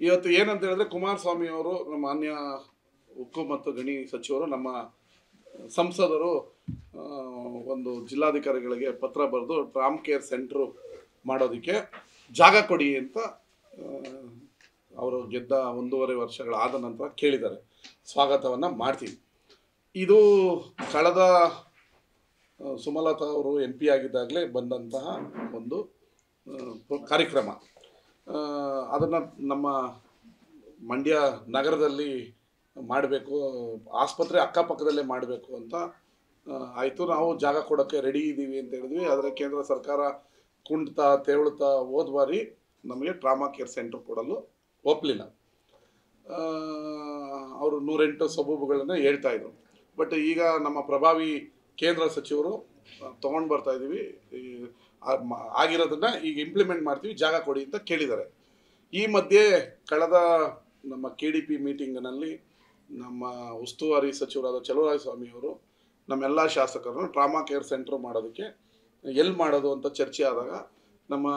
ಇವತ್ತು ಏನಂತ ಹೇಳಿದ್ರೆ ಕುಮಾರಸ್ವಾಮಿ ಅವರು ನಮ್ಮ ಮಾನ್ಯ ಉಕ್ಕು ಮತ್ತು ಗಣಿ ಸಚಿವರು ನಮ್ಮ ಸಂಸದರು ಒಂದು ಜಿಲ್ಲಾಧಿಕಾರಿಗಳಿಗೆ ಪತ್ರ ಬರೆದು ಟ್ರಾಮ್ ಕೇರ್ ಸೆಂಟ್ರು ಮಾಡೋದಕ್ಕೆ ಜಾಗ ಕೊಡಿ ಅಂತ ಅವರು ಗೆದ್ದ 1.5 ವರ್ಷಗಳಾದ ನಂತರ ಕೇಳಿದ್ದಾರೆ. ಸ್ವಾಗತವನ್ನು ಮಾಡ್ತೀವಿ. ಇದು ಕಳೆದ ಸುಮಲತಾ ಅವರು MP ಆಗಿದ್ದಾಗಲೇ ಬಂದಂತಹ ಒಂದು ಕಾರ್ಯಕ್ರಮ. ಅದನ್ನು ನಮ್ಮ ಮಂಡ್ಯ ನಗರದಲ್ಲಿ ಮಾಡಬೇಕು, ಆಸ್ಪತ್ರೆ ಅಕ್ಕಪಕ್ಕದಲ್ಲೇ ಮಾಡಬೇಕು ಅಂತ ಆಯಿತು. ನಾವು ಜಾಗ ಕೊಡೋಕ್ಕೆ ರೆಡಿ ಇದ್ದೀವಿ ಅಂತ ಹೇಳಿದ್ವಿ. ಆದರೆ ಕೇಂದ್ರ ಸರ್ಕಾರ ಕುಂಡ್ತಾ ತೆವಳುತ್ತಾ ಹೋದ ಬಾರಿ ನಮಗೆ ಟ್ರಾಮಾ ಕೇರ್ ಸೆಂಟರ್ ಕೊಡಲು ಒಪ್ಪಲಿಲ್ಲ. ಅವರು 108 ಸಬೂಬುಗಳನ್ನು ಹೇಳ್ತಾಯಿದ್ರು. ಬಟ್ ಈಗ ನಮ್ಮ ಪ್ರಭಾವಿ ಕೇಂದ್ರ ಸಚಿವರು ತೊಗೊಂಡು ಬರ್ತಾಯಿದ್ದೀವಿ, ಆಗಿರೋದನ್ನು ಈಗ ಇಂಪ್ಲಿಮೆಂಟ್ ಮಾಡ್ತೀವಿ, ಜಾಗ ಕೊಡಿ ಅಂತ ಕೇಳಿದ್ದಾರೆ. ಈ ಮಧ್ಯೆ ಕಳೆದ ನಮ್ಮ KDP ಮೀಟಿಂಗ್ನಲ್ಲಿ ನಮ್ಮ ಉಸ್ತುವಾರಿ ಸಚಿವರಾದ ಚಲುವರಾಯಸ್ವಾಮಿಯವರು ನಮ್ಮೆಲ್ಲ ಶಾಸಕರನ್ನು ಟ್ರಾಮಾ ಕೇರ್ ಸೆಂಟ್ರ್ ಮಾಡೋದಕ್ಕೆ ಎಲ್ಲಿ ಮಾಡೋದು ಅಂತ ಚರ್ಚೆ ಆದಾಗ ನಮ್ಮ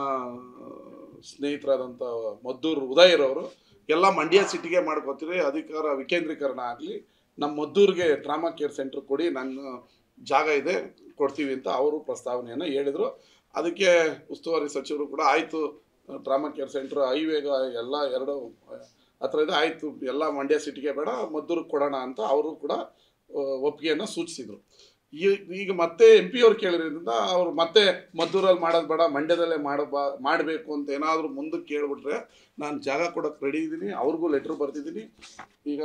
ಸ್ನೇಹಿತರಾದಂಥ ಮದ್ದೂರು ಉದಯರವರು ಎಲ್ಲ ಮಂಡ್ಯ ಸಿಟಿಗೆ ಮಾಡ್ಕೋತೀರಿ, ಅಧಿಕಾರ ವಿಕೇಂದ್ರೀಕರಣ ಆಗಲಿ, ನಮ್ಮ ಮದ್ದೂರಿಗೆ ಟ್ರಾಮಾ ಕೇರ್ ಸೆಂಟ್ರ್ ಕೊಡಿ, ನನ್ನ ಜಾಗ ಇದೆ ಕೊಡ್ತೀವಿ ಅಂತ ಅವರು ಪ್ರಸ್ತಾವನೆಯನ್ನು ಹೇಳಿದರು. ಅದಕ್ಕೆ ಉಸ್ತುವಾರಿ ಸಚಿವರು ಕೂಡ ಆಯಿತು, ಟ್ರಾಮಾ ಕೇರ್ ಸೆಂಟ್ರ್ ಹೈವೇಗ ಎಲ್ಲ ಎರಡು ಹತ್ರ ಇದೆ, ಆಯಿತು ಎಲ್ಲ ಮಂಡ್ಯ ಸಿಟಿಗೆ ಬೇಡ ಮದ್ದೂರಿಗೆ ಕೊಡೋಣ ಅಂತ ಅವರು ಕೂಡ ಒಪ್ಪಿಗೆಯನ್ನು ಸೂಚಿಸಿದರು. ಈಗ ಮತ್ತೆ MP ಅವ್ರು ಕೇಳಿರೋದ್ರಿಂದ ಅವರು ಮತ್ತೆ ಮದ್ದೂರಲ್ಲಿ ಮಾಡೋದು ಬೇಡ ಮಂಡ್ಯದಲ್ಲೇ ಮಾಡಬೇಕು ಅಂತ ಏನಾದರೂ ಮುಂದಕ್ಕೆ ಕೇಳಿಬಿಟ್ರೆ ನಾನು ಜಾಗ ಕೊಡೋಕ್ಕೆ ರೆಡಿ ಇದ್ದೀನಿ. ಅವ್ರಿಗೂ ಲೆಟ್ರ್ ಬರ್ತಿದ್ದೀನಿ. ಈಗ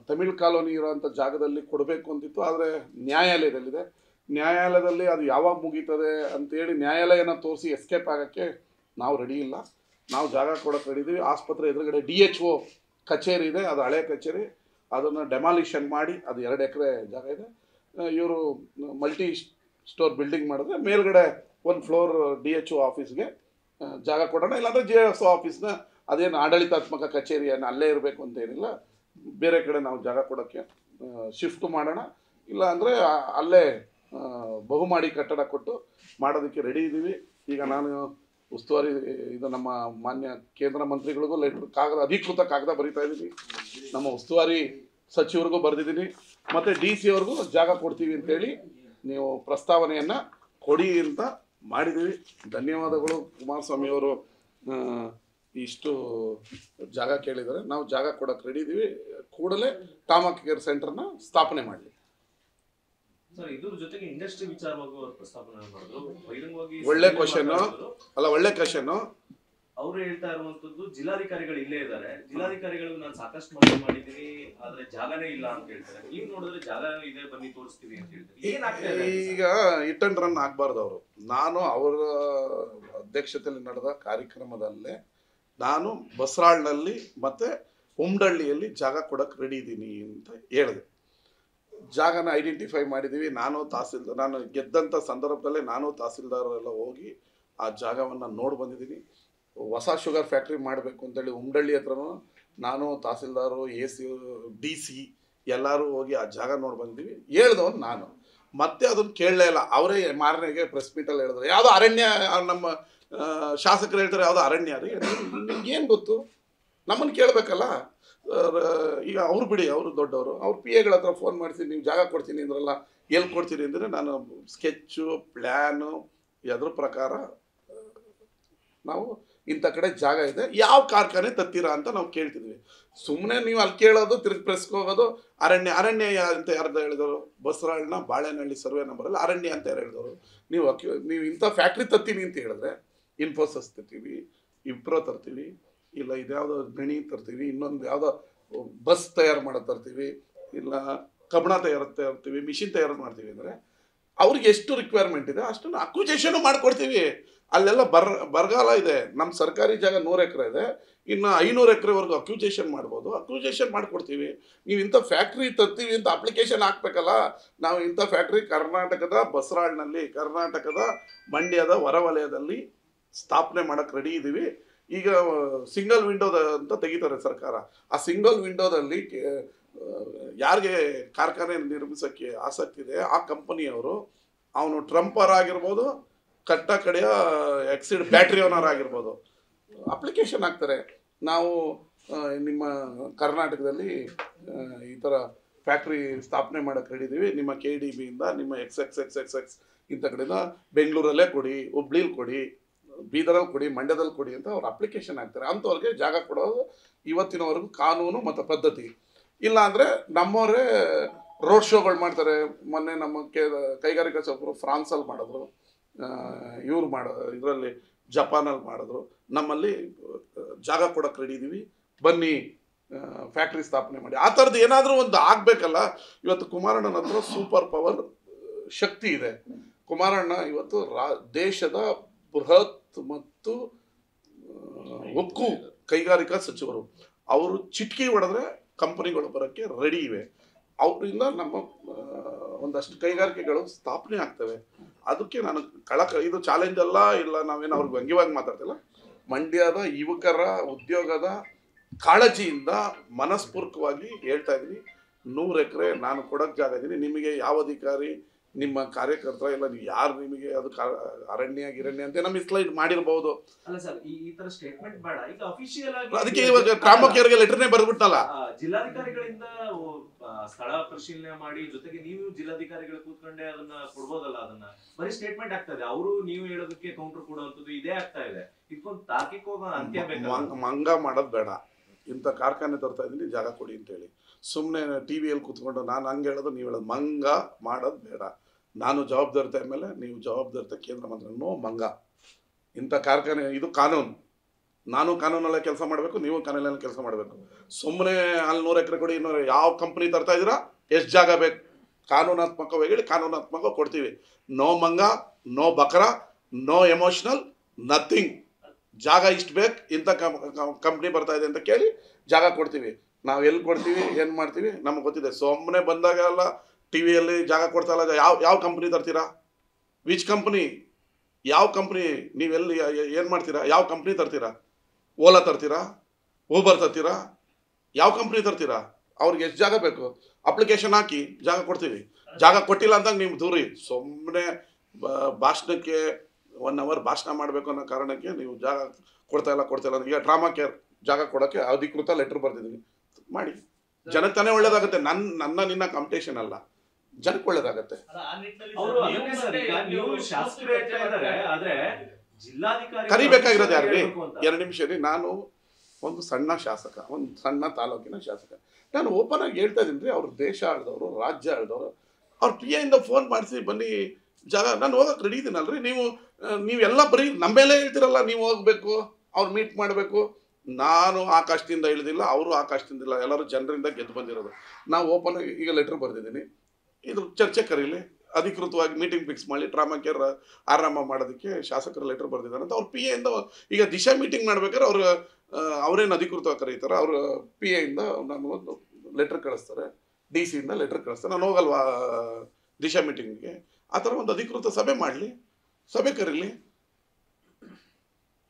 ತಮಿಳ್ ಕಾಲೋನಿ ಇರೋವಂಥ ಜಾಗದಲ್ಲಿ ಕೊಡಬೇಕು ಅಂತಿತ್ತು, ಆದರೆ ನ್ಯಾಯಾಲಯದಲ್ಲಿದೆ. ನ್ಯಾಯಾಲಯದಲ್ಲಿ ಅದು ಯಾವಾಗ ಮುಗೀತದೆ ಅಂತೇಳಿ ನ್ಯಾಯಾಲಯನ ತೋರಿಸಿ ಎಸ್ಕೇಪ್ ಆಗೋಕ್ಕೆ ನಾವು ರೆಡಿ ಇಲ್ಲ. ನಾವು ಜಾಗ ಕೊಡೋಕ್ಕೆ ರೆಡಿ ಇದ್ದೀವಿ. ಆಸ್ಪತ್ರೆ ಎದುರುಗಡೆ DHO ಕಚೇರಿ ಇದೆ, ಅದು ಹಳೆ ಕಚೇರಿ, ಅದನ್ನು ಡೆಮಾಲಿಷನ್ ಮಾಡಿ ಅದು 2 ಎಕರೆ ಜಾಗ ಇದೆ. ಇವರು ಮಲ್ಟಿ ಸ್ಟೋರ್ ಬಿಲ್ಡಿಂಗ್ ಮಾಡಿದ್ರೆ ಮೇಲ್ಗಡೆ 1 ಫ್ಲೋರ್ DHO ಆಫೀಸ್ಗೆ ಜಾಗ ಕೊಡೋಣ. ಇಲ್ಲಾಂದರೆ JSO ಆಫೀಸ್ನ ಅದೇನು ಆಡಳಿತಾತ್ಮಕ ಕಚೇರಿಯನ್ನು ಅಲ್ಲೇ ಇರಬೇಕು ಅಂತ ಏನಿಲ್ಲ, ಬೇರೆ ಕಡೆ ನಾವು ಜಾಗ ಕೊಡೋಕ್ಕೆ ಶಿಫ್ಟ್ ಮಾಡೋಣ. ಇಲ್ಲ ಅಂದರೆ ಅಲ್ಲೇ ಬಹುಮಾಡಿ ಕಟ್ಟಡ ಕೊಟ್ಟು ಮಾಡೋದಕ್ಕೆ ರೆಡಿ ಇದ್ದೀವಿ. ಈಗ ನಾನು ಉಸ್ತುವಾರಿ ಇದು ನಮ್ಮ ಮಾನ್ಯ ಕೇಂದ್ರ ಮಂತ್ರಿಗಳಿಗೂ ಲೆಟ್ರ್ ಅಧಿಕೃತ ಕಾಗದ ಬರೀತಾ ಇದ್ದೀನಿ, ನಮ್ಮ ಉಸ್ತುವಾರಿ ಸಚಿವರಿಗೂ ಬರೆದಿದ್ದೀನಿ, ಮತ್ತು DC ಅವ್ರಿಗೂ ಜಾಗ ಕೊಡ್ತೀವಿ ಅಂತೇಳಿ ನೀವು ಪ್ರಸ್ತಾವನೆಯನ್ನು ಕೊಡಿ ಅಂತ ಮಾಡಿದ್ದೀವಿ. ಧನ್ಯವಾದಗಳು. ಕುಮಾರಸ್ವಾಮಿಯವರು ಇಷ್ಟು ಜಾಗ ಕೇಳಿದ್ದಾರೆ, ನಾವು ಜಾಗ ಕೊಡೋಕ್ಕೆ ರೆಡಿ ಇದ್ದೀವಿ. ಕೂಡಲೇ ಟ್ರಾಮಾ ಕೇರ್ ಸೆಂಟರ್ನ ಸ್ಥಾಪನೆ ಮಾಡಲಿ. ಒಳ್ಳೆ ಕ್ವಶನ್ನು ಅಲ್ಲ, ಒಳ್ಳೆ ಕ್ವಶನ್ನು. ಅವರು ಹೇಳ್ತಾ ಇರುವಂತದ್ದು ಜಿಲ್ಲಾಧಿಕಾರಿಗಳು ಇಲ್ಲೇ ಇದ್ದಾರೆ, ಜಿಲ್ಲಾಧಿಕಾರಿಗಳು ನಾನು ಸಾಕಷ್ಟು ಮನವಿ ಮಾಡಿದ್ದೀನಿ, ಆದ್ರೆ ಜಾಗನೇ ಇಲ್ಲ ಅಂತ ಹೇಳ್ತಾರೆ. ನೀವು ನೋಡಿದ್ರೆ ಜಾಗ ಇದೆ, ಬನ್ನಿ ತೋರಿಸ್ತೀವಿ ಅಂತ ಹೇಳ್ತಾರೆ. ಈಗ ಹಿಟ್ ಅಂಡ್ ರನ್ ಆಗಬಾರ್ದು. ಅವರು ನಾನು ಅವರ ಅಧ್ಯಕ್ಷತೆಯಲ್ಲಿ ನಡೆದ ಕಾರ್ಯಕ್ರಮದಲ್ಲೇ ನಾನು ಬಸರಾಳ್ನಲ್ಲಿ ಮತ್ತು ಉಮ್ಡಳ್ಳಿಯಲ್ಲಿ ಜಾಗ ಕೊಡೋಕ್ಕೆ ರೆಡಿ ಇದ್ದೀನಿ ಅಂತ ಹೇಳಿದೆ. ಜಾಗನ ಐಡೆಂಟಿಫೈ ಮಾಡಿದ್ದೀವಿ. ನಾನು ಗೆದ್ದಂಥ ಸಂದರ್ಭದಲ್ಲೇ ನಾನು ತಹಸೀಲ್ದಾರೆಲ್ಲ ಹೋಗಿ ಆ ಜಾಗವನ್ನು ನೋಡಿ ಬಂದಿದ್ದೀನಿ. ಹೊಸ ಶುಗರ್ ಫ್ಯಾಕ್ಟ್ರಿ ಮಾಡಬೇಕು ಅಂತೇಳಿ ಉಮ್ಡಳ್ಳಿ ಹತ್ರನೂ ನಾನು ತಹಸೀಲ್ದಾರು AC DC ಎಲ್ಲರೂ ಹೋಗಿ ಆ ಜಾಗ ನೋಡಿ ಬಂದಿದ್ದೀವಿ. ಹೇಳ್ದವನು ನಾನು ಮತ್ತೆ ಅದನ್ನು ಕೇಳಲೇ ಇಲ್ಲ. ಅವರೇ ಮಾರನೆಗೆ ಪ್ರೆಸ್ ಮೀಟಲ್ಲಿ ಹೇಳಿದ್ರು ಯಾವುದೋ ಅರಣ್ಯ, ನಮ್ಮ ಶಾಸಕರು ಹೇಳ್ತಾರೆ ಯಾವುದೋ ಅರಣ್ಯ ರೀ, ನಿಮ್ಗೇನು ಗೊತ್ತು, ನಮ್ಮನ್ನು ಕೇಳಬೇಕಲ್ಲ. ಈಗ ಅವ್ರು ಬಿಡಿ, ಅವರು ದೊಡ್ಡವರು, ಅವ್ರ PAಗಳ ಹತ್ರ ಫೋನ್ ಮಾಡಿಸಿ ನೀವು ಜಾಗ ಕೊಡ್ತೀನಿ ಅಂದ್ರಲ್ಲ, ಎಲ್ಲಿ ಕೊಡ್ತೀನಿ ಅಂದರೆ ನಾನು ಸ್ಕೆಚ್ಚು ಪ್ಲ್ಯಾನು ಅದ್ರ ಪ್ರಕಾರ ನಾವು ಇಂಥ ಕಡೆ ಜಾಗ ಇದೆ, ಯಾವ ಕಾರ್ಖಾನೆ ತತ್ತೀರಾ ಅಂತ ನಾವು ಕೇಳ್ತಿದ್ವಿ. ಸುಮ್ಮನೆ ನೀವು ಅಲ್ಲಿ ಕೇಳೋದು, ತಿರುಗಿ ಪ್ರೆಸ್ಗೆ ಹೋಗೋದು. ಅರಣ್ಯ ಅಂತ ಯಾರ್ದು ಹೇಳಿದವರು? ಬಸರಾಳನ್ನ ಬಾಳೆನಹಳ್ಳಿ ಸರ್ವೆ ನಂಬರಲ್ಲಿ ಅರಣ್ಯ ಅಂತ ಯಾರು ಹೇಳಿದವರು? ನೀವು ಇಂಥ ಫ್ಯಾಕ್ಟ್ರಿ ತತ್ತೀನಿ ಅಂತ ಹೇಳಿದ್ರೆ ಇನ್ಫೋಸಿಸ್ ತರ್ತೀವಿ, ವಿಪ್ರೋ ತರ್ತೀವಿ, ಇಲ್ಲ ಇದ್ಯಾವುದೋ ಗಣಿ ತರ್ತೀವಿ, ಇನ್ನೊಂದು ಯಾವುದೋ ಬಸ್ ತಯಾರು ಮಾಡೋದು ತರ್ತೀವಿ, ಇಲ್ಲ ಕಬ್ಬಣ ತರ್ತೀವಿ, ಮಿಷಿನ್ ತಯಾರು ಮಾಡ್ತೀವಿ ಅಂದರೆ ಅವ್ರಿಗೆ ಎಷ್ಟು ರಿಕ್ವೈರ್ಮೆಂಟ್ ಇದೆ ಅಷ್ಟನ್ನು ಅಕ್ವಿಜೇಷನು ಮಾಡಿಕೊಡ್ತೀವಿ. ಅಲ್ಲೆಲ್ಲ ಬರಗಾಲ ಇದೆ. ನಮ್ಮ ಸರ್ಕಾರಿ ಜಾಗ 100 ಎಕರೆ ಇದೆ, ಇನ್ನು 500 ಎಕರೆವರೆಗೂ ಅಕ್ವಿಜೇಷನ್ ಮಾಡ್ಬೋದು. ಅಕ್ವಿಜೇಷನ್ ಮಾಡಿಕೊಡ್ತೀವಿ. ನೀವು ಇಂಥ ಫ್ಯಾಕ್ಟ್ರಿ ತರ್ತೀವಿ ಅಂತ ಅಪ್ಲಿಕೇಶನ್ ಹಾಕ್ಬೇಕಲ್ಲ. ನಾವು ಇಂಥ ಫ್ಯಾಕ್ಟ್ರಿ ಕರ್ನಾಟಕದ ಬಸರಾಳ್ನಲ್ಲಿ, ಕರ್ನಾಟಕದ ಮಂಡ್ಯದ ಹೊರವಲಯದಲ್ಲಿ ಸ್ಥಾಪನೆ ಮಾಡೋಕ್ಕೆ ರೆಡಿ ಇದ್ದೀವಿ. ಈಗ ಸಿಂಗಲ್ ವಿಂಡೋದ ಅಂತ ತೆಗಿತಾರೆ ಸರ್ಕಾರ. ಆ ಸಿಂಗಲ್ ವಿಂಡೋದಲ್ಲಿ ಯಾರಿಗೆ ಕಾರ್ಖಾನೆ ನಿರ್ಮಿಸೋಕ್ಕೆ ಆಸಕ್ತಿ ಇದೆ ಆ ಕಂಪನಿಯವರು, ಅವನು ಟ್ರಂಪರ್ ಆಗಿರ್ಬೋದು, ಕಟ್ಟ ಕಡೆಯ ಎಕ್ಸಿಡ್ ಬ್ಯಾಟ್ರಿ ಓನರ್ ಆಗಿರ್ಬೋದು, ಅಪ್ಲಿಕೇಶನ್ ಹಾಕ್ತಾರೆ. ನಾವು ನಿಮ್ಮ ಕರ್ನಾಟಕದಲ್ಲಿ ಈ ಥರ ಫ್ಯಾಕ್ಟ್ರಿ ಸ್ಥಾಪನೆ ಮಾಡೋಕ್ಕೆ ಹೇಳಿದ್ದೀವಿ, ನಿಮ್ಮ KDB-ಇಂದ ನಿಮ್ಮ XXXXX ಇಂಥ ಕಡೆಯಿಂದ ಬೆಂಗಳೂರಲ್ಲೇ ಕೊಡಿ, ಹುಬ್ಳಿಲಿ ಕೊಡಿ, ಬೀದರಲ್ಲಿ ಕೊಡಿ, ಮಂಡ್ಯದಲ್ಲಿ ಕೊಡಿ ಅಂತ ಅವ್ರು ಅಪ್ಲಿಕೇಶನ್ ಹಾಕ್ತಾರೆ. ಅಂಥವ್ರಿಗೆ ಜಾಗ ಕೊಡೋದು ಇವತ್ತಿನವರೆಗೂ ಕಾನೂನು ಮತ್ತು ಪದ್ಧತಿ. ಇಲ್ಲ ಅಂದರೆ ನಮ್ಮವರೇ ರೋಡ್ ಶೋಗಳು ಮಾಡ್ತಾರೆ. ಮೊನ್ನೆ ನಮ್ಮ ಕೈಗಾರಿಕಾ ಸಚಿವರು ಫ್ರಾನ್ಸಲ್ಲಿ ಮಾಡಿದ್ರು, ಇವ್ರು ಇದರಲ್ಲಿ ಜಪಾನಲ್ಲಿ ಮಾಡಿದ್ರು. ನಮ್ಮಲ್ಲಿ ಜಾಗ ಕೊಡೋಕೆ ರೆಡಿ ಇದ್ದೀವಿ, ಬನ್ನಿ ಫ್ಯಾಕ್ಟ್ರಿ ಸ್ಥಾಪನೆ ಮಾಡಿ. ಆ ಥರದ್ದು ಏನಾದರೂ ಒಂದು ಆಗಬೇಕಲ್ಲ. ಇವತ್ತು ಕುಮಾರಣ್ಣನ ಹತ್ರ ಸೂಪರ್ ಪವರ್ ಶಕ್ತಿ ಇದೆ. ಕುಮಾರಣ್ಣ ಇವತ್ತು ದೇಶದ ಬೃಹತ್ ಮತ್ತು ಉಕ್ಕು ಕೈಗಾರಿಕಾ ಸಚಿವರು. ಅವರು ಚಿಟ್ಕಿ ಹೊಡೆದ್ರೆ ಕಂಪನಿಗಳು ಬರೋಕ್ಕೆ ರೆಡಿ ಇವೆ. ಅವರಿಂದ ನಮ್ಮ ಒಂದಷ್ಟು ಕೈಗಾರಿಕೆಗಳು ಸ್ಥಾಪನೆ ಆಗ್ತವೆ. ಅದಕ್ಕೆ ನಾನು ಇದು ಚಾಲೆಂಜ್ ಅಲ್ಲ, ಇಲ್ಲ ನಾವೇನು ಅವ್ರಿಗೆ ವ್ಯಂಗ್ಯವಾಗಿ ಮಾತಾಡ್ತಿಲ್ಲ. ಮಂಡ್ಯದ ಯುವಕರ ಉದ್ಯೋಗದ ಕಾಳಜಿಯಿಂದ ಮನಸ್ಪೂರ್ವಕವಾಗಿ ಹೇಳ್ತಾ ಇದ್ದೀನಿ. 100 ಎಕರೆ ನಾನು ಕೊಡೋಕ್ಕೆ ಜಾಗ ಇದ್ದೀನಿ. ನಿಮಗೆ ಯಾವ ಅಧಿಕಾರಿ, ನಿಮ್ಮ ಕಾರ್ಯಕರ್ತರ ಇಲ್ಲ, ನೀವು ಯಾರು ನಿಮಗೆ ಅದು ಅರಣ್ಯ ಅಂತ ನಮ್ಮ ಸ್ಲೈಡ್ ಮಾಡಿರ್ಬೋದು. ಅಲ್ಲ ಸರ್, ಈ ತರ ಸ್ಟೇಟ್ಮೆಂಟ್ ಬೇಡ. ಈಗ ಅಫಿಷಿಯಲ್ ಆಗಿ ಅದಕ್ಕೆ ಇವಾಗ ಗ್ರಾಮಕ್ಕೆ ಲೆಟರ್ನೇ ಬರೆದ್ಬಿಟ್ಟಲ್ಲ. ಜಿಲ್ಲಾಧಿಕಾರಿಗಳಿಂದ ಸ್ಥಳ ಪರಿಶೀಲನೆ ಮಾಡಿ, ಜೊತೆಗೆ ನೀವು ಜಿಲ್ಲಾಧಿಕಾರಿಗಳು ಕೂತ್ಕೊಂಡೆ ಅದನ್ನ ಕೊಡ್ಬೋದಲ್ಲ. ಅದನ್ನ ಬರೀ ಸ್ಟೇಟ್ಮೆಂಟ್ ಆಗ್ತದೆ, ಅವರು ನೀವು ಹೇಳೋದಕ್ಕೆ ಕೌಂಟರ್ ಕೊಡುವಂಥದ್ದು ಇದೇ ಆಗ್ತಾ ಇದೆ. ಇದಕ್ಕೊಂದು ತಾರ್ಕಿಕ ಹೋಗೋ ಅಂತ್ಯ ಬೇಕು. ಮಂಗ ಮಾಡೋದು ಬೇಡ. ಇಂಥ ಕಾರ್ಖಾನೆ ತರ್ತಾ ಇದ್ದೀನಿ, ಜಾಗ ಕೊಡಿ ಅಂತೇಳಿ ಸುಮ್ಮನೆ ಟಿವಿಯಲ್ಲಿ ಕೂತ್ಕೊಂಡು ನಾನು ಹಂಗೆ ಹೇಳೋದು, ನೀವು ಹೇಳೋದು ಮಂಗ ಮಾಡೋದು ಬೇಡ. ನಾನು ಜವಾಬ್ದಾರಿತೆ ಮೇಲೆ, ನೀವು ಜವಾಬ್ದಾರಿತೆ ಕೇಂದ್ರ ಮಂತ್ರಿ. ನೋ ಮಂಗ. ಇಂಥ ಕಾರ್ಖಾನೆ ಇದು ಕಾನೂನು. ನಾನು ಕಾನೂನಲ್ಲೇ ಕೆಲಸ ಮಾಡಬೇಕು, ನೀವು ಕಾನೂನಲ್ಲಿ ಕೆಲಸ ಮಾಡಬೇಕು. ಸುಮ್ಮನೆ ಅಲ್ಲಿ 100 ಎಕರೆ ಕೊಡಿ, ಯಾವ ಕಂಪ್ನಿ ತರ್ತಾ ಇದ್ದೀರಾ, ಎಷ್ಟು ಜಾಗ ಬೇಕು, ಕಾನೂನಾತ್ಮಕವಾಗಿ ಹೇಳಿ ಕಾನೂನಾತ್ಮಕ ಕೊಡ್ತೀವಿ. ನೋ ಮಂಗ, ನೋ ಬಕ್ರ, ನೋ ಎಮೋಷ್ನಲ್, ನಥಿಂಗ್. ಜಾಗ ಇಷ್ಟು ಬೇಕು, ಇಂಥ ಕಂಪ್ನಿ ಬರ್ತಾ ಇದೆ ಅಂತ ಕೇಳಿ ಜಾಗ ಕೊಡ್ತೀವಿ. ನಾವು ಎಲ್ಲಿ ಕೊಡ್ತೀವಿ, ಏನು ಮಾಡ್ತೀವಿ ನಮ್ಗೆ ಗೊತ್ತಿದೆ. ಸುಮ್ಮನೆ ಬಂದಾಗ ಎಲ್ಲ ಟಿವಿಯಲ್ಲಿ ಜಾಗ ಕೊಡ್ತಾ ಇಲ್ಲ. ಯಾವ ಕಂಪ್ನಿ ತರ್ತೀರಾ, ವಿಚ್ ಕಂಪ್ನಿ, ಯಾವ ಕಂಪ್ನಿ, ನೀವೆಲ್ಲಿ ಏನು ಮಾಡ್ತೀರಾ, ಯಾವ ಕಂಪ್ನಿ ತರ್ತೀರಾ, ಓಲಾ ತರ್ತೀರಾ, ಊಬರ್ ತರ್ತೀರಾ, ಯಾವ ಕಂಪ್ನಿ ತರ್ತೀರಾ, ಅವ್ರಿಗೆ ಎಷ್ಟು ಜಾಗ ಬೇಕು ಅಪ್ಲಿಕೇಶನ್ ಹಾಕಿ ಜಾಗ ಕೊಡ್ತೀವಿ. ಜಾಗ ಕೊಟ್ಟಿಲ್ಲ ಅಂದಾಗ ನೀವು ದೂರಿ. ಸುಮ್ಮನೆ ಭಾಷಣಕ್ಕೆ 1 ಅವರ್ ಭಾಷಣ ಮಾಡಬೇಕು ಅನ್ನೋ ಕಾರಣಕ್ಕೆ ನೀವು ಜಾಗ ಕೊಡ್ತಾ ಇಲ್ಲ. ಈಗ ಟ್ರಾಮಾ ಕೇರ್ ಜಾಗ ಕೊಡೋಕ್ಕೆ ಅಧಿಕೃತ ಲೆಟ್ರ್ ಬರ್ತಿದ್ದೀನಿ, ಮಾಡಿ. ಜನಕ್ಕೆ ತಾನೇ ಒಳ್ಳೇದಾಗುತ್ತೆ. ನಿನ್ನ ಕಾಂಪಿಟೇಷನ್ ಅಲ್ಲ, ಜನಕ್ಕೆ ಒಳ್ಳೇದಾಗತ್ತೆ. ಕರಿಬೇಕಾಗಿರೋದು ಯಾರಿಗೆ? 2 ನಿಮಿಷ ರೀ. ನಾನು ಒಂದು ಸಣ್ಣ ಶಾಸಕ, ಒಂದು ಸಣ್ಣ ತಾಲೂಕಿನ ಶಾಸಕ. ನಾನು ಓಪನ್ ಆಗಿ ಹೇಳ್ತಾ ಇದ್ದೀನಿ ರೀ. ಅವ್ರು ದೇಶ ಆಳಿದವರು, ರಾಜ್ಯ ಆಳಿದವರು. ಅವ್ರ PA ಇಂದ ಫೋನ್ ಮಾಡಿಸಿ ಬನ್ನಿ ಜಾಗ, ನಾನು ಹೋಗಕ್ಕೆ ರೆಡಿ ಇದ್ದೀನಲ್ರಿ. ನೀವೆಲ್ಲ ಬರೀ ನಮ್ಮ ಮೇಲೆ ಹೇಳ್ತಿರಲ್ಲ, ನೀವು ಹೋಗ್ಬೇಕು, ಅವ್ರು ಮೀಟ್ ಮಾಡಬೇಕು. ನಾನು ಆಕಾಶದಿಂದ ಇಳಿದಿಲ್ಲ, ಅವರು ಆಕಾಶದಿಂದ ಇಲ್ಲ, ಎಲ್ಲರೂ ಜನರಿಂದ ಗೆದ್ದು ಬಂದಿರೋದು. ನಾವು ಓಪನ್ ಆಗಿ ಈಗ ಲೆಟ್ರ್ ಬರೆದಿದ್ದೀನಿ. ಇದು ಚರ್ಚೆ ಕರೀಲಿ, ಅಧಿಕೃತವಾಗಿ ಮೀಟಿಂಗ್ ಫಿಕ್ಸ್ ಮಾಡಿ ಟ್ರಾಮಾ ಕೇರ್ ಆರಂಭ ಮಾಡೋದಕ್ಕೆ ಶಾಸಕರು ಲೆಟ್ರ್ ಬರೆದಿದ್ದಾರೆ ಅಂತ. ಅವ್ರ PA ಇಂದ ಈಗ ದಿಶಾ ಮೀಟಿಂಗ್ ಮಾಡ್ಬೇಕಾದ್ರೆ ಅವ್ರೇನು ಅಧಿಕೃತವಾಗಿ ಕರೀತಾರೆ, ಅವ್ರ PA ಇಂದ ನಾನು ಒಂದು ಲೆಟ್ರ್ ಕಳಿಸ್ತಾರೆ, DC ಇಂದ ಲೆಟ್ರ್ ಕಳಿಸ್ತಾರೆ. ನಾನು ಹೋಗಲ್ವಾ ದಿಶಾ ಮೀಟಿಂಗ್ಗೆ? ಆ ಥರ ಒಂದು ಅಧಿಕೃತ ಸಭೆ ಮಾಡಲಿ, ಸಭೆ ಕರೀಲಿ.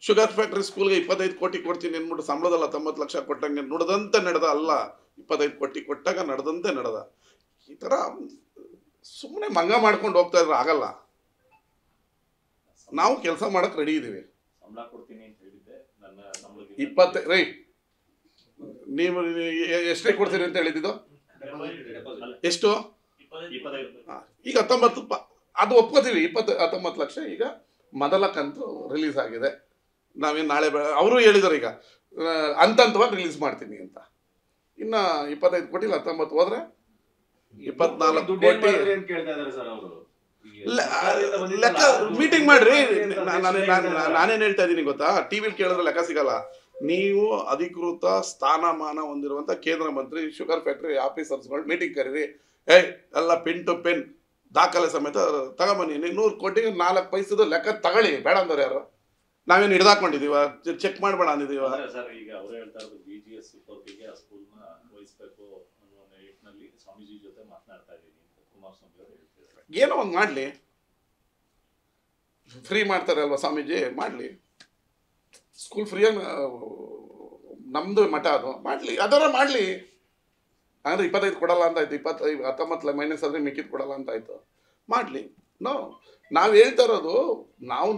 ಶುಗರ್ ಫ್ಯಾಕ್ಟ್ರಿ ಸ್ಕೂಲ್ಗೆ 25 ಕೋಟಿ ಕೊಡ್ತೀನಿ ಅಂದ್ಬಿಟ್ಟು ಸಂಬಳದಲ್ಲ 90 ಲಕ್ಷ ಕೊಟ್ಟಂಗೆ ನುಡ್ದಂತೆ ನಡೆದ ಅಲ್ಲ. 25 ಕೋಟಿ ಕೊಟ್ಟಾಗ ನಡೆದಂತೆ ನಡೆದ. ಈ ಥರ ಸುಮ್ಮನೆ ಮಂಗ ಮಾಡ್ಕೊಂಡು ಹೋಗ್ತಾ ಇದ್ರೆ ಆಗಲ್ಲ. ನಾವು ಕೆಲಸ ಮಾಡಕ್ಕೆ ರೆಡಿ ಇದ್ದೀವಿ. 20 ರೈ ನೀವು ಎಷ್ಟೇ ಕೊಡ್ತೀರಿ ಅಂತ ಹೇಳಿದ್ದು? ಎಷ್ಟು? ಈಗ 19 ಅದು ಒಪ್ಕೋತೀವಿ. 19 ಲಕ್ಷ ಈಗ ಮೊದಲ ಕಂತು ರಿಲೀಸ್ ಆಗಿದೆ. ನಾವೇನು ನಾಳೆ ಅವರು ಹೇಳಿದ್ದಾರೆ ಈಗ ಹಂತವಾಗಿ ರಿಲೀಸ್ ಮಾಡ್ತೀನಿ ಅಂತ. ಇನ್ನು 25 ಕೋಟಿ 19 ಹೋದ್ರೆ 24 ಕೋಟಿ ಲೆಕ್ಕ ಮೀಟಿಂಗ್ ಮಾಡ್ರಿ. ನಾನೇನು ಹೇಳ್ತಾ ಇದ್ದೀನಿ ಗೊತ್ತಾ, ಟಿವಿಲಿ ಕೇಳಿದ್ರೆ ಲೆಕ್ಕ ಸಿಗಲ್ಲ. ನೀವು ಅಧಿಕೃತ ಸ್ಥಾನಮಾನ ಹೊಂದಿರುವಂಥ ಕೇಂದ್ರ ಮಂತ್ರಿ ಶುಗರ್ ಫ್ಯಾಕ್ಟ್ರಿ ಆಫೀಸರ್ಸ್ಗಳು ಮೀಟಿಂಗ್ ಕರೀರಿ. ಎಲ್ಲ ಪೆನ್ ಟು ಪೆನ್ ದಾಖಲೆ ಸಮೇತ ತಗೊಂಬನ್ನಿ. 100 ಕೋಟಿಗೆ 4 ಪೈಸದ ಲೆಕ್ಕ ತಗೊಳ್ಳಿ. ಬೇಡ ಅಂದ್ರೆ ಯಾರು? ನಾವೇನು ಹಿಡ್ದಾಕೊಂಡಿದೀವ? ಚೆಕ್ ಮಾಡಬೇಡ ಅಂದಿದೀವ? ಈಗ ಅವರೇ ಹೇಳ್ತಾ ಇರೋದು BGS ಗೆ ಆ ಸ್ಕೂಲ್ನ ವಹಿಸಬೇಕು ಅನ್ನೋ ನಿಟ್ಟಿನಲ್ಲಿ ಸ್ವಾಮೀಜಿ ಜೊತೆ ಮಾತನಾಡ್ತಾ ಇದ್ದೀನಿ ಅಂತ ಕುಮಾರಸ್ವಾಮಿ ಅವರು ಹೇಳ್ತಿದ್ದಾರೆ. ಏನೋ ಒಂದು ಮಾಡಲಿ. ಫ್ರೀ ಮಾಡ್ತಾರೆ ಅಲ್ವಾ ಸ್ವಾಮೀಜಿ, ಮಾಡಲಿ. ಸ್ಕೂಲ್ ಫ್ರೀಯಾಗಿ ನಮ್ಮದು ಮಠ ಅದು ಮಾಡಲಿ, ಅದರ ಮಾಡಲಿ. ಅಂದರೆ 25 ಕೊಡಲ್ಲ ಅಂತ ಆಯ್ತು, 19 ಮೈನಸ್ ಆದರೆ ಮಿಕ್ಕಿದ್ದು ಕೊಡಲ್ಲ ಅಂತ ಆಯಿತು. ಮಾಡಲಿ. ನಾವು ಹೇಳ್ತಾ ಇರೋದು ನಾವು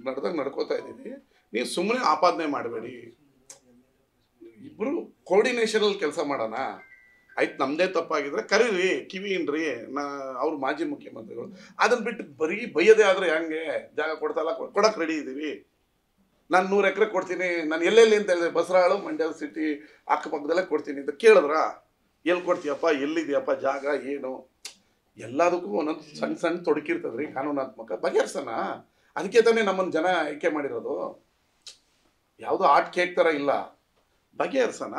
ನಡ್ದಾಗ ನಡ್ಕೋತಾ ಇದ್ದೀವಿ. ನೀವು ಸುಮ್ಮನೆ ಆಪಾದನೆ ಮಾಡಬೇಡಿ. ಇಬ್ಬರು ಕೋರ್ಡಿನೇಷನಲ್ಲಿ ಕೆಲಸ ಮಾಡೋಣ. ಆಯ್ತು, ನಮ್ಮದೇ ತಪ್ಪಾಗಿದ್ರೆ ಕರೀರಿ, ಕಿವಿನ್ರಿ, ಅವ್ರು ಮಾಜಿ ಮುಖ್ಯಮಂತ್ರಿಗಳು. ಅದನ್ನ ಬಿಟ್ಟು ಬರೀ ಬೈಯದೇ ಆದರೆ ಹೆಂಗೆ? ಜಾಗ ಕೊಡ್ತಲ್ಲ, ಕೊಡಕ್ಕೆ ರೆಡಿ ಇದ್ದೀವಿ. ನಾನು 100 ಎಕರೆ ಕೊಡ್ತೀನಿ, ನಾನು ಎಲ್ಲೆಲ್ಲಿ ಅಂತ ಹೇಳಿದೆ, ಬಸರಾಳು ಮಂಡ್ಯ ಸಿಟಿ ಅಕ್ಕಪಕ್ಕದಲ್ಲೇ ಕೊಡ್ತೀನಿ ಅಂತ ಕೇಳಿದ್ರ? ಎಲ್ಲಿ ಕೊಡ್ತೀಯಪ್ಪ, ಎಲ್ಲಿದೆಯಪ್ಪ ಜಾಗ, ಏನು? ಎಲ್ಲದಕ್ಕೂ ಒಂದೊಂದು ಸಣ್ಣ ಸಣ್ಣ ತೊಡಕಿರ್ತದ್ರಿ ಕಾನೂನಾತ್ಮಕ. ಬಗೆಹರ್ಸೋಣ. ಅದಕ್ಕೆ ತಾನೇ ನಮ್ಮನ್ನು ಜನ ಆಯ್ಕೆ ಮಾಡಿರೋದು. ಯಾವುದೋ ಆಟ್ ಕೇಕ್ ಥರ ಇಲ್ಲ, ಬಗೆಹರ್ಸೋಣ.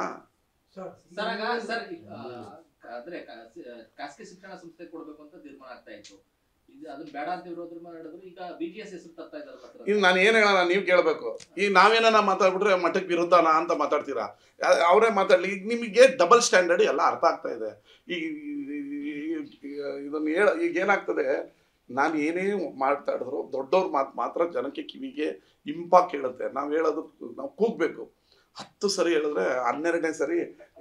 ಅಂದ್ರೆ ಖಾಸಗಿ ಶಿಕ್ಷಣ ಸಂಸ್ಥೆ ಕೊಡ್ಬೇಕು ಅಂತ ತೀರ್ಮಾನ ಆಗ್ತಾ ಇತ್ತು. ಇದು ಅದನ್ನ ಬೇಡ ಅಂತ ವಿರೋಧ ಮಾಡಿದ್ರು. ಈಗ BGS ಹೆಸರು ತರ್ತಾ ಇದ್ದಾರೆ. ಈಗ ನಾನು ಏನು ಹೇಳೋಣ, ನೀವು ಕೇಳಬೇಕು. ಈಗ ನಾವೇನ ಮಾತಾಡ್ಬಿಟ್ರೆ ಮಠಕ್ಕೆ ವಿರುದ್ಧನಾ ಅಂತ ಮಾತಾಡ್ತೀರಾ? ಅವರೇ ಮಾತಾಡಲಿ. ಈಗ ನಿಮಗೆ ಡಬಲ್ ಸ್ಟ್ಯಾಂಡರ್ಡ್ ಎಲ್ಲ ಅರ್ಥ ಆಗ್ತಾ ಇದೆ. ಈಗ ಇದನ್ನು ಈಗ ಏನಾಗ್ತದೆ, ನಾನು ಏನೇ ಮಾತಾಡಿದ್ರು ದೊಡ್ಡವ್ರ ಮಾತ್ರ ಜನಕ್ಕೆ ಕಿವಿಗೆ ಇಂಪಾಕ್ಟ್ ಕೇಳುತ್ತೆ. ನಾವು ಹೇಳೋದು ನಾವು ಕೂಗಬೇಕು. 10 ಸರಿ ಹೇಳಿದ್ರೆ 12ನೇ ಸರಿ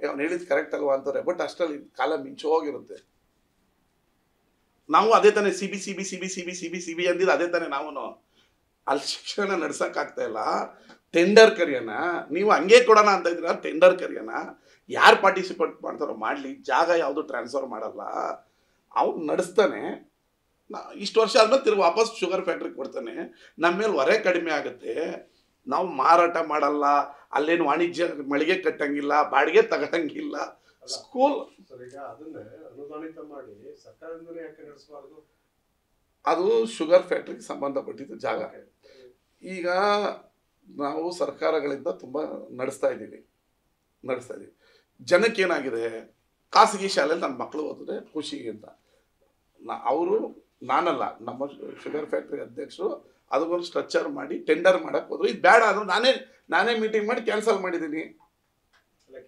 ಅವ್ನು ಹೇಳಿದ್ ಕರೆಕ್ಟ್ ಅಲ್ವಾ ಅಂತಾರೆ. ಬಟ್ ಅಷ್ಟರಲ್ಲಿ ಕಾಲ ಮಿಂಚೋಗಿರುತ್ತೆ. ನಾವು ಅದೇ ತಾನೇ ಸಿ ಬಿ ಅಂದಿದ್ದು ಅದೇ ತಾನೇ. ನಾವು ಅಲ್ಲಿ ಶಿಕ್ಷಣ ನಡ್ಸೋಕ್ಕಾಗ್ತಾ ಇಲ್ಲ. ಟೆಂಡರ್ ಕರಿಯೋಣ. ನೀವು ಹಂಗೆ ಕೊಡೋಣ ಅಂತ ಇದ್ದೀರಾ. ಟೆಂಡರ್ ಕರಿಯೋಣ. ಯಾರು ಪಾರ್ಟಿಸಿಪೇಟ್ ಮಾಡ್ತಾರೋ ಮಾಡಲಿ. ಜಾಗ ಯಾವುದು ಟ್ರಾನ್ಸ್ಫರ್ ಮಾಡಲ್ಲ. ಅವ್ನು ನಡೆಸ್ತಾನೆ. ಇಷ್ಟು ವರ್ಷ ಆದ್ಮೇಲೆ ತಿರುಗಿ ವಾಪಸ್ ಶುಗರ್ ಫ್ಯಾಕ್ಟ್ರಿಗೆ ಕೊಡ್ತಾನೆ. ನಮ್ಮ ಮೇಲೆ ಹೊರೆ ಕಡಿಮೆ ಆಗುತ್ತೆ. ನಾವು ಮಾರಾಟ ಮಾಡಲ್ಲ. ಅಲ್ಲೇನು ವಾಣಿಜ್ಯ ಮಳಿಗೆ ಕಟ್ಟಂಗಿಲ್ಲ, ಬಾಡಿಗೆ ತಗೊಳಂಗಿಲ್ಲ. ಸ್ಕೂಲ್ ಈಗ ಅದನ್ನೇ ಅನುದಾನಿತ ಮಾಡಿ ಸರ್ಕಾರದಿಂದಲೇ ಯಾಕೆ ನಡೆಸಬಾರ್ದು? ಅದು ಶುಗರ್ ಫ್ಯಾಕ್ಟ್ರಿಗೆ ಸಂಬಂಧಪಟ್ಟಿದ್ದು ಜಾಗ. ಈಗ ನಾವು ಸರ್ಕಾರಗಳಿಂದ ತುಂಬ ನಡೆಸ್ತಾ ಇದ್ದೀವಿ. ಜನಕ್ಕೇನಾಗಿದೆ, ಖಾಸಗಿ ಶಾಲೆಯಲ್ಲಿ ನನ್ನ ಮಕ್ಕಳು ಓದಿದ್ರೆ ಖುಷಿ ಅಂತ. ನಾನಲ್ಲ, ನಮ್ಮ ಶುಗರ್ ಫ್ಯಾಕ್ಟ್ರಿ ಅಧ್ಯಕ್ಷರು ಅದಕ್ಕೊಂದು ಸ್ಟ್ರಕ್ಚರ್ ಮಾಡಿ ಟೆಂಡರ್ ಮಾಡಕ್ಕೆ ಹೋದ್ರು. ಇದು ಬೇಡ ಅಂದ್ರು ನಾನೇ ಮೀಟಿಂಗ್ ಮಾಡಿ ಕ್ಯಾನ್ಸಲ್ ಮಾಡಿದ್ದೀನಿ.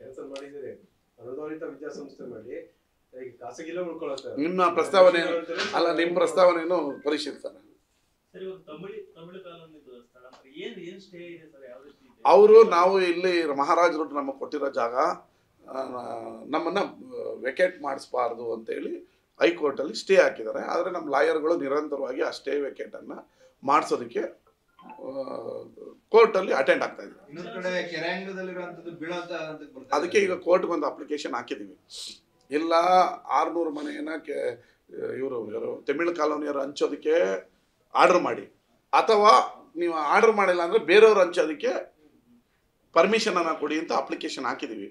ಕ್ಯಾನ್ಸಲ್ ಮಾಡಿದ್ದೀರಿ. ಅನುದಾನಿತ ವಿದ್ಯಾಸಂಸ್ಥೆ ಮಾಡಿ ಖಾಸಗಿಲೇ ಉಳ್ಕೊಳ್ಳುತ್ತೆ. ನಿಮ್ಮ ಪ್ರಸ್ತಾವನೆ ಅಲ್ಲ, ನಿಮ್ಮ ಪ್ರಸ್ತಾವನೆಯನ್ನು ಪರಿಶೀಲಿಸ್ತಾನೆ. ಅವರು ನಾವು ಇಲ್ಲಿ ಮಹಾರಾಜರು ನಮಗೆ ಕೊಟ್ಟಿರೋ ಜಾಗ ನಮ್ಮನ್ನು ವೆಕೇಟ್ ಮಾಡಿಸ್ಬಾರ್ದು ಅಂತೇಳಿ ಹೈಕೋರ್ಟಲ್ಲಿ ಸ್ಟೇ ಹಾಕಿದ್ದಾರೆ. ಆದರೆ ನಮ್ಮ ಲಾಯರ್ಗಳು ನಿರಂತರವಾಗಿ ಆ ಸ್ಟೇ ವೆಕೇಟನ್ನು ಮಾಡಿಸೋದಕ್ಕೆ ಕೋರ್ಟಲ್ಲಿ ಅಟೆಂಡ್ ಆಗ್ತಾ ಇದ್ದಾರೆ. ಅದಕ್ಕೆ ಈಗ ಕೋರ್ಟ್ಗೆ ಒಂದು ಅಪ್ಲಿಕೇಶನ್ ಹಾಕಿದ್ದೀವಿ. ಇಲ್ಲ 600 ಮನೆಯನ್ನು ಇವರು ತಮಿಳು ಕಾಲೋನಿಯವರು ಹಂಚೋದಕ್ಕೆ ಆರ್ಡರ್ ಮಾಡಿ, ಅಥವಾ ನೀವು ಆರ್ಡರ್ ಮಾಡಿಲ್ಲ ಅಂದರೆ ಬೇರೆಯವ್ರು ಹಂಚೋದಕ್ಕೆ ಪರ್ಮಿಷನನ್ನು ಕೊಡಿ ಅಂತ ಅಪ್ಲಿಕೇಶನ್ ಹಾಕಿದ್ದೀವಿ.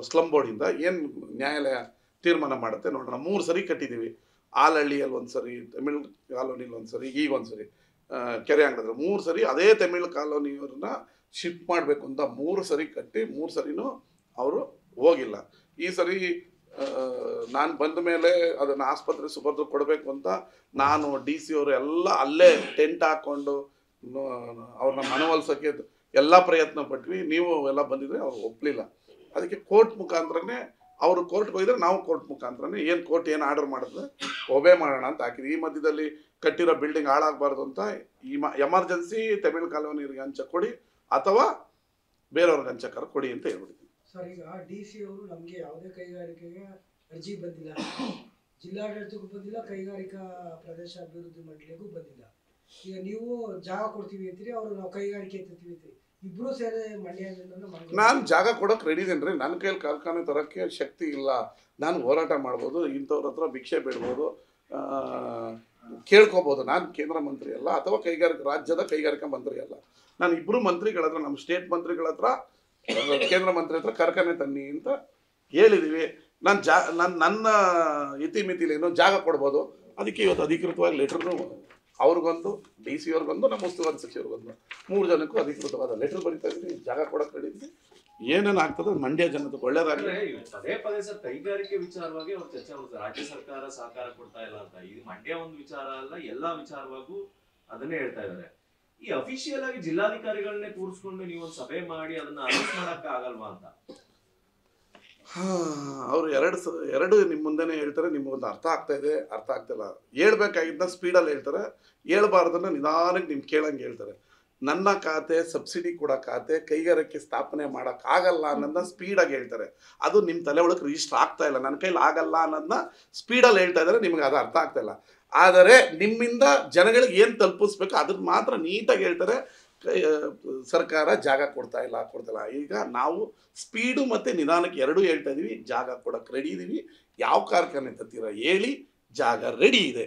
ಸ್ಲಮ್ ಬೋರ್ಡಿಂದ ಏನು ನ್ಯಾಯಾಲಯ ತೀರ್ಮಾನ ಮಾಡುತ್ತೆ ನೋಡೋಣ. 3 ಸರಿ ಕಟ್ಟಿದ್ದೀವಿ. ಆಲಹಳ್ಳಿಯಲ್ಲಿ 1 ಸರಿ, ತಮಿಳು ಕಾಲೋನಿಯಲ್ಲಿ 1 ಸರಿ, ಈಗ 1 ಸರಿ ಕೆರೆ ಅಂಗಡಿದ್ರೆ 3 ಸರಿ. ಅದೇ ತಮಿಳು ಕಾಲೋನಿಯವ್ರನ್ನ ಶಿಫ್ಟ್ ಮಾಡಬೇಕು ಅಂತ 3 ಸರಿ ಕಟ್ಟಿ 3 ಸರಿನೂ ಅವರು ಹೋಗಿಲ್ಲ. ಈ ಸರಿ ನಾನು ಬಂದ ಮೇಲೆ ಅದನ್ನು ಆಸ್ಪತ್ರೆ ಸುಪರ್ದು ಕೊಡಬೇಕು ಅಂತ ನಾನು DC ಅವರು ಎಲ್ಲ ಅಲ್ಲೇ ಟೆಂಟ್ ಹಾಕ್ಕೊಂಡು ಅವ್ರನ್ನ ಮನವೊಲಿಸೋಕ್ಕೆ ಎಲ್ಲ ಪ್ರಯತ್ನ ಪಟ್ವಿ. ನೀವು ಎಲ್ಲ ಬಂದಿದ್ರೆ ಅವ್ರು ಒಪ್ಪಲಿಲ್ಲ. ಅದಕ್ಕೆ ಕೋರ್ಟ್ ಮುಖಾಂತರನೇ ಅವರು ಕೋರ್ಟ್ಗೆ ಹೋಗಿದ್ರೆ ನಾವು ಕೋರ್ಟ್ ಮುಖಾಂತರನೇ ಕೋರ್ಟ್ ಏನು ಆರ್ಡರ್ ಮಾಡಿದ್ರೆ ಒಬೇ ಮಾಡೋಣ ಅಂತ ಹಾಕಿದ್ವಿ. ಈ ಮಧ್ಯದಲ್ಲಿ ಕಟ್ಟಿರೋ ಬಿಲ್ಡಿಂಗ್ ಹಾಳಾಗಬಾರ್ದು ಅಂತ ಎಮರ್ಜೆನ್ಸಿ ತಮಿಳು ಕಾಲೋನಿಯರಿಗೆ ಹಂಚಕ್ಕೆ ಕೊಡಿ ಅಥವಾ ಬೇರೆಯವ್ರಿಗೆ ಹಂಚಕ್ಕಾರ ಕೊಡಿ ಅಂತ ಹೇಳ್ಬಿಡ್ತೀವಿ. ಸರ್, ಈಗ DC ಅವರು ನಮಗೆ ಯಾವುದೇ ಕೈಗಾರಿಕೆಗೆ ಅರ್ಜಿ ಬಂದಿಲ್ಲ, ಜಿಲ್ಲಾಡಳಿತಕ್ಕೂ ಬಂದಿಲ್ಲ, ಕೈಗಾರಿಕಾ ಪ್ರದೇಶ ಅಭಿವೃದ್ಧಿ ಮಂಡಳಿಗೂ ಬಂದಿಲ್ಲ. ಈಗ ನೀವು ಜಾಗ ಕೊಡ್ತೀವಿ ಅಂತೀರಿ, ಅವರು ನಾವು ಕೈಗಾರಿಕೆ ಎತ್ತೀವಿ ಅಂತೀರಿ. ಇಬ್ರು ಸೇರಿ ಮಂಡ್ಯದಿಂದ ನಾನು ಜಾಗ ಕೊಡೋಕೆ ರೆಡಿ ಇದೇನ್ರಿ. ನನ್ನ ಕೈಯಲ್ಲಿ ಕಾರ್ಖಾನೆ ತರೋಕ್ಕೆ ಶಕ್ತಿ ಇಲ್ಲ. ನಾನು ಹೋರಾಟ ಮಾಡ್ಬೋದು, ಇಂಥವ್ರ ಹತ್ರ ಭಿಕ್ಷೆ ಬೇಡ್ಬೋದು, ಕೇಳ್ಕೊಬೋದು. ನಾನು ಕೇಂದ್ರ ಮಂತ್ರಿ ಅಲ್ಲ ಅಥವಾ ರಾಜ್ಯದ ಕೈಗಾರಿಕಾ ಮಂತ್ರಿ ಅಲ್ಲ. ನಾನು ಇಬ್ಬರು ಮಂತ್ರಿಗಳ ಹತ್ರ, ನಮ್ಮ ಸ್ಟೇಟ್ ಮಂತ್ರಿಗಳ ಹತ್ರ, ಕೇಂದ್ರ ಮಂತ್ರಿ ಹತ್ರ ಕಾರ್ಖಾನೆ ತನ್ನಿ ಅಂತ ಹೇಳಿದ್ದೀವಿ. ನನ್ನ ಇತಿಮಿತಿಲೇನೋ ಜಾಗ ಕೊಡ್ಬೋದು. ಅದಕ್ಕೆ ಇವತ್ತು ಅಧಿಕೃತವಾಗಿ ಲೆಟ್ರನ್ನು ಅವ್ರಿಗೊಂದು, DC ಅವ್ರಿಗೊಂದು, ನಮ್ಮ ಉಸ್ತುವಾರಿ ಸಚಿವರಿಗೊಂದು, 3 ಜನಕ್ಕೂ ಅಧಿಕೃತವಾದ ಲೆಟರ್ ಬರೀತಾ ಇದ್ದೀನಿ. ಜಾಗ ಕೊಡಕ್ಕೆ ರೆಡಿ. ಏನೇನು ಆಗ್ತದೆ ಮಂಡ್ಯ ಜನತೆ ಒಳ್ಳೇದಾಗಲಿ. ಪದೇ ಸರ್ ಕೈಗಾರಿಕೆ ವಿಚಾರವಾಗಿ ಅವ್ರು ಚರ್ಚೆ ಮಾಡ್ತಾರೆ. ರಾಜ್ಯ ಸರ್ಕಾರ ಸಹಕಾರ ಕೊಡ್ತಾ ಇಲ್ಲ ಅಂತ. ಇದು ಮಂಡ್ಯ ಒಂದು ವಿಚಾರ ಅಲ್ಲ, ಎಲ್ಲಾ ವಿಚಾರವಾಗೂ ಅದನ್ನೇ ಹೇಳ್ತಾ ಇದ್ದಾರೆ. ಈ ಅಫಿಷಿಯಲ್ ಆಗಿ ಜಿಲ್ಲಾಧಿಕಾರಿಗಳನ್ನೇ ಕೂರಿಸ್ಕೊಂಡು ನೀವು ಒಂದು ಸಭೆ ಮಾಡಿ ಅದನ್ನ ಅನೌನ್ಸ್ ಮಾಡಕ್ಕೆ ಆಗಲ್ವಾ ಅಂತ? ಅವರು ಎರಡು ನಿಮ್ಮ ಮುಂದೆನೇ ಹೇಳ್ತಾರೆ. ನಿಮಗೊಂದು ಅರ್ಥ ಆಗ್ತಾ ಇದೆ, ಅರ್ಥ ಆಗ್ತಿಲ್ಲ. ಹೇಳ್ಬೇಕಾಗಿದ್ದ ಸ್ಪೀಡಲ್ಲಿ ಹೇಳ್ತಾರೆ, ಹೇಳ್ಬಾರ್ದನ್ನ ನಿಧಾನಕ್ಕೆ ನಿಮ್ಗೆ ಕೇಳಂಗೆ ಹೇಳ್ತಾರೆ. ನನ್ನ ಖಾತೆ, ಸಬ್ಸಿಡಿ ಕೊಡೋ ಖಾತೆ, ಕೈಗಾರಿಕೆ ಸ್ಥಾಪನೆ ಮಾಡೋಕ್ಕಾಗಲ್ಲ ಅನ್ನೋದನ್ನ ಸ್ಪೀಡಾಗಿ ಹೇಳ್ತಾರೆ. ಅದು ನಿಮ್ಮ ತಲೆ ಒಳಗೆ ರಿಜಿಸ್ಟರ್ ಆಗ್ತಾ ಇಲ್ಲ. ನನ್ನ ಕೈಲಿ ಆಗಲ್ಲ ಅನ್ನೋದನ್ನ ಸ್ಪೀಡಲ್ಲಿ ಹೇಳ್ತಾ ಇದ್ದಾರೆ. ನಿಮ್ಗೆ ಅದು ಅರ್ಥ ಆಗ್ತಾ ಇಲ್ಲ. ಆದರೆ ನಿಮ್ಮಿಂದ ಜನಗಳಿಗೆ ಏನು ತಲುಪಿಸ್ಬೇಕು ಅದನ್ನ ಮಾತ್ರ ನೀಟಾಗಿ ಹೇಳ್ತಾರೆ. ಸರ್ಕಾರ ಜಾಗ ಕೊಡ್ತಾ ಇಲ್ಲ. ಈಗ ನಾವು ಸ್ಪೀಡು ಮತ್ತು ನಿಧಾನಕ್ಕೆ ಎರಡೂ ಹೇಳ್ತಾ ಇದೀವಿ. ಜಾಗ ಕೊಡಕ್ಕೆ ರೆಡಿ ಇದೀವಿ. ಯಾವ ಕಾರ್ಖಾನೆ ತತ್ತೀರ ಹೇಳಿ, ಜಾಗ ರೆಡಿ ಇದೆ.